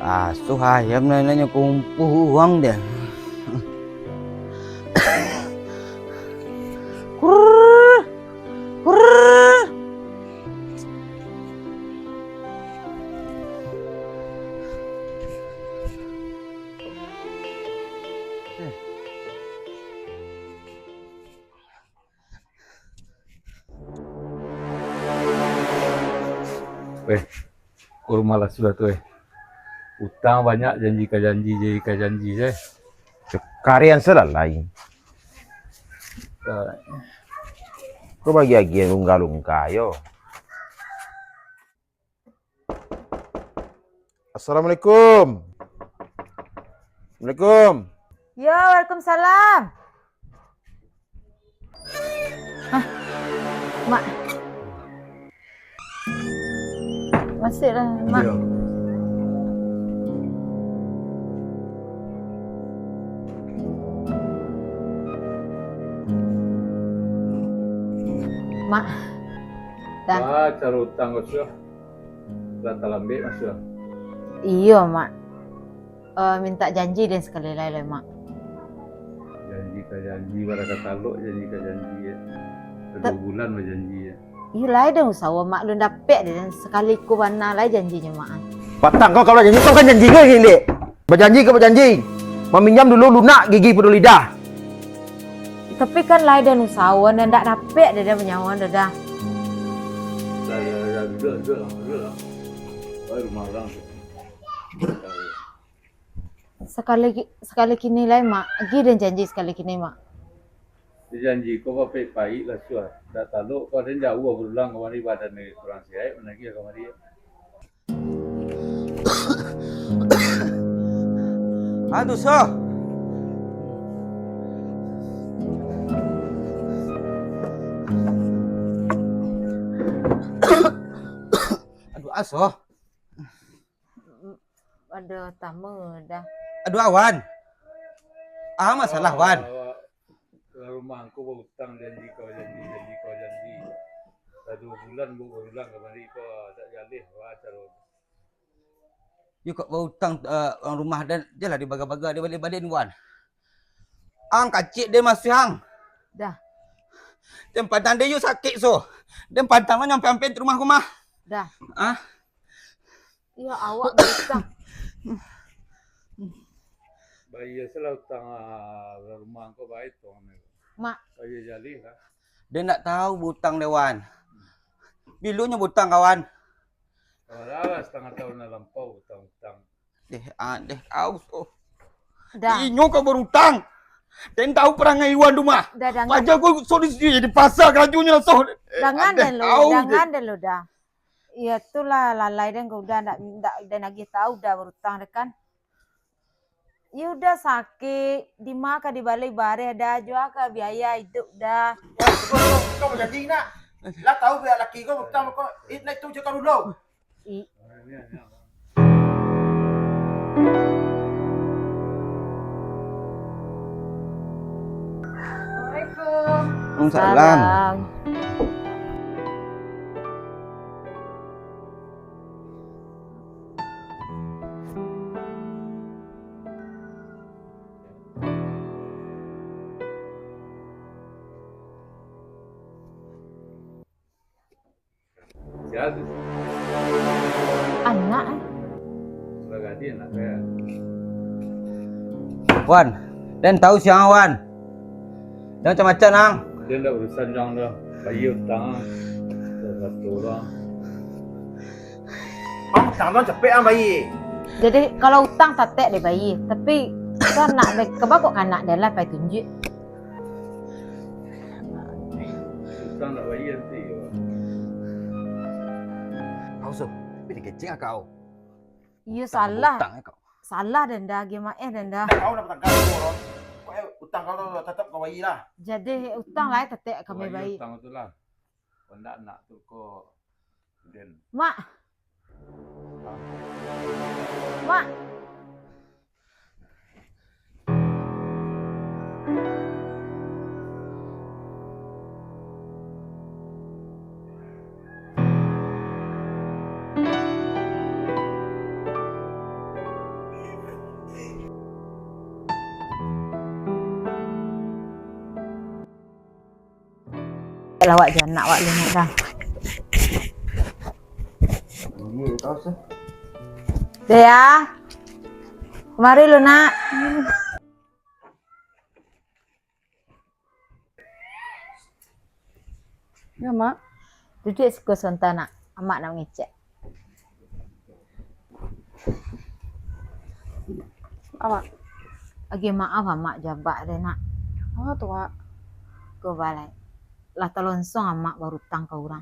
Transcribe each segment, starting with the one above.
Asuh ayam nanya kumpuh uang deh. Kurr, kurr. Weh, kurma lah sudah tuh. Utang banyak, janji ke janji je. Sekarian selalai. Kau bagi agian lungga-lungga yo. Assalamualaikum. Assalamualaikum. Ya, waalaikumsalam. Hah, Mak. Masuklah, Mak. Yo. Mak. Dah. Wah, cara utang kau sudah. Dah terlambat masuk. Iya, Mak. Minta janji dan sekali lagi, Mak. Janji ke janji, barang taluk janji ke janji ya. 2 bulan berjanji ya. Iya lah, dah usaha Mak lu dapat dan sekali ku mana lah janjinya, Mak. Patang kau kalau janji kau kan janji ke gini. Berjanji ke berjanji. Meminjam dulu lunak gigi peduli lidah. Tapi kan lah dan usaha dan tak dapat dia menyawa dah. Dah, duduk lah. Oh, rumah orang tu. Sekali kini lah, Mak. Lagi dan janji sekali kini, Mak. Dia janji kau apa baik lah sudah. Dah taluk kau dan jauh berulang kemari badan ni kurang sihat, mana lagi kemari. Aduh soh. Aduh asoh. Ada tamu dah. Aduh awan. Masalah wan. Rumah aku berhutang janji kau janji. Dah 2 bulan berulang kemari kau tak jalih wah cara. You kok berhutang orang rumah dan je lah dia baga-baga dia balik-balik ni wan. Kacik dia masih Dah. Dan padang dia you sakit so. Dan padang mana sampai rumah rumah. Dah. Ah. Ya awak berhutang. Bayar salah hutang rumah kau baik tu. Mak. Bayar jalih lah. Dia nak tahu berhutang dia wan. Bilunya berhutang kawan. Kalau setengah tahun dah lampau hutang-hutang. Deh aus oh. Dah. Inyo kau berhutang. Dan tahu perangai Iwan rumah. Dah jangan. Wajah kau sorry di pasar kelajunya so. Jangan dan lu dah. Ya itulah lalai dan kau udah nak dan lagi tahu dah berhutang dah kan. Ya udah sakit, di maka di balik bare dah juga ke biaya hidup dah. Kau berjanji nak. Lah tahu biar laki kau berhutang kau naik tu je kau dulu. Assalamualaikum. Salam. Siapa? Anak Sudah ganti anak saya. Wan, dan tahu siang Wan. Dan macam-macam nang. Dia dah urusan jang dah. Bayar hutang. Dah 1 orang. Tangan cepet bayi. Jadi kalau hutang tatek dia bayi, tapi kan nak kebab kok anak dia lah pai tunjuk. Hutang tak bayar nanti. Kau so, pilih kecing kau. Iya salah. Hutang kau. Salah dan dah gimana dan dah. Kau nak tangkap orang. Kau utang kau tu tetap kau bayi lah. Jadi hutang lah tatek kami bayi. Hutang tu lah. Pendak nak tu kau. Dan. Mak. Mak. lah wak jana wak lihat dah. Janji tahu sih. Dea. Kemari lu nak. Ya, Mak. Duduk siko sonta nak. Amak nak ngecek. Apa? Lagi maaf amak jabak deh nak. Oh, tuh, Mak. Kau balai. Lah telonsong amak baru tang ke orang.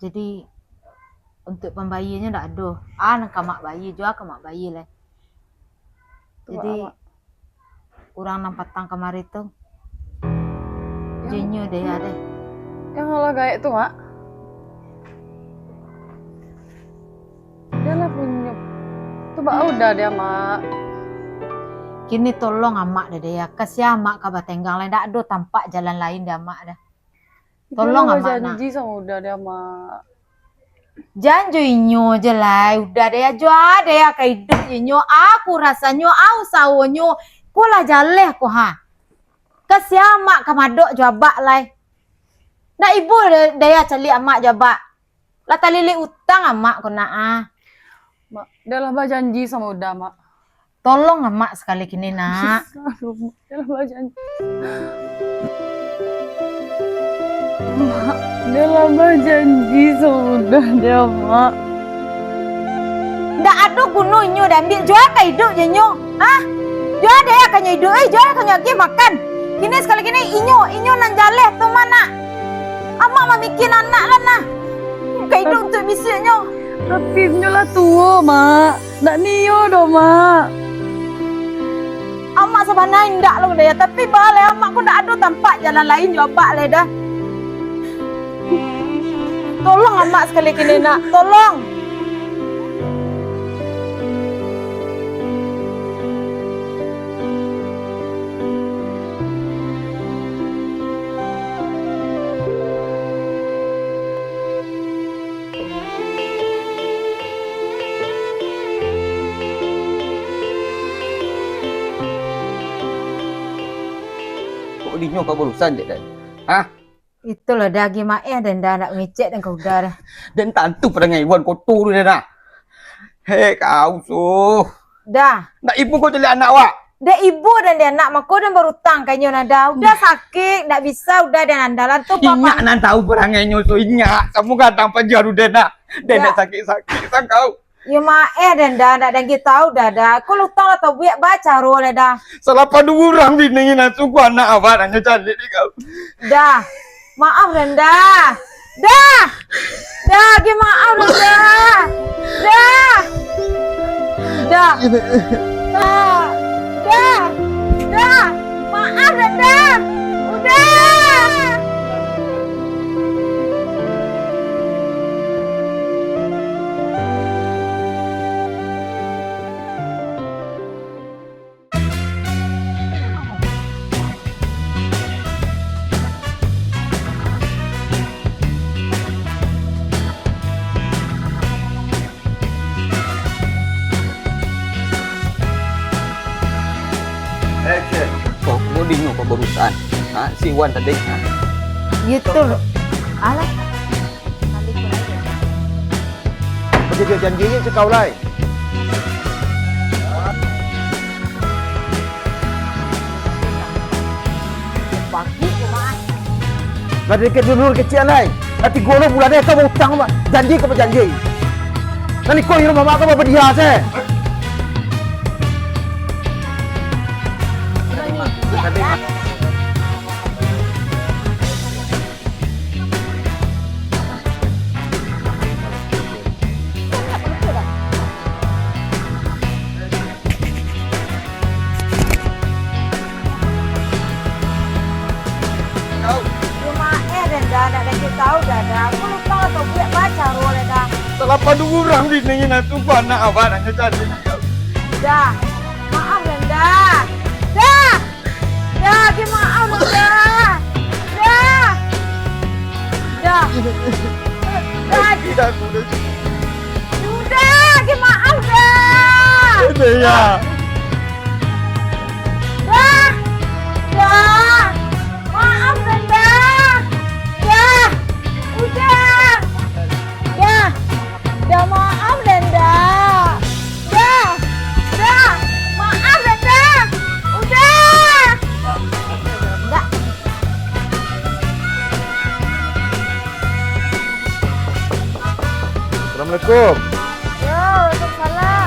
Jadi untuk pembayinya ndak ada. Nak mak bayi juga ke mak bayi lah. Tuh, Jadi Mak. kurang nampak tang kemari tuh. Yang, Jenyo deh ada. yang kalau kayak tuh, Mak. Dia lah punya. Tuh, Mak, udah dia, Mak. Kini tolong amak deh ya. Kasih amak kabar tenggang lain. Ndak ada tampak jalan lain dah amak dah. Tolong Dia lah amak nak. janji sama udah dia, Mak. Janjo inyo je lah. Udah deh ya. Jua deh ya. Kayak hidup inyo. Aku rasanya. Aku sawonyo. Pula jaleh ko ha. Kasih amak kamadok jabak lah. Nak ibu daya cali amak jabak. Lah talili utang amak ko nak. Mak, dia lah janji sama udah, Mak. Tolong amak sekali kini nak. Aduh, Mak. Dia lah janji. Mak, dia lah janji sama udah dia, Mak. Ndak ada guna inyo dah ambil. Jua ka hidup je inyo. Hah? Jua daya kan hidup. Jua kan lagi makan. Kini sekali kini inyo nan jaleh tu mana? Amak memikir anak lah nah. Ka hidup untuk bisanya. Tapi dia lah tua, Mak. Ndak niyo dah, Mak. Amak sebenarnya indak loh daya. Tapi balai amak ku ndak ada tampak jalan lain jawab le dah. Tolong amak sekali kini nak. Tolong. Kok dinyo kau berurusan je dah. Ha? Itulah daging mak dan dah nak ngecek dan kau dah dah. Dan tantu perangai wan kotor tu dah. Hei kau so. Dah. Nak ibu kau cari anak wak. Dia ibu dan dia anak mak kau dan berutang kayaknya nada. Udah sakit, tak bisa udah dan andalan tu Ingat papa. nan tahu perangai nyo so ingat. Kamu kadang penjar udah nak. Dan nak sakit-sakit sang kau. Ya mak dan dah nak dan kita tahu dah dah. Kau lutang atau biak baca roh le dah. Salah padu orang bini nak suku anak awak hanya cari ni kau. Dah. Maaf dan dah. Dah. Dah, gi maaf dan dah. Dah. Dah. Dah. Dah. Dah. Maaf dan dah. Udah. Action. Kau dinyo kau berurusan. Ha? Si Wan tadi. Ha? Gitu loh. Alah. Kali pun aja. Macam dia janjinya cakau lah. Bagi ke mak. Lah dekat dulu kecil lah. Nanti gono bulan ni kau berhutang mak. Janji kau berjanji. Nanti kau hidup mama kau berdia se. Cuma dan dah nak dan kita tahu dah dah. Aku lupa atau biak baca roh le dah. Salah padu orang bini nak suku anak awak hanya cari ni kau. Dah. Maaf dan dah. Dah. Dah, gi maaf dan dah. Dah. Dah. Dah. Tidak sudah. Sudah, gi maaf dah. Ya. Dah. Dah. Maaf dan dah. Dah. Assalamualaikum. Yo, Waalaikumsalam.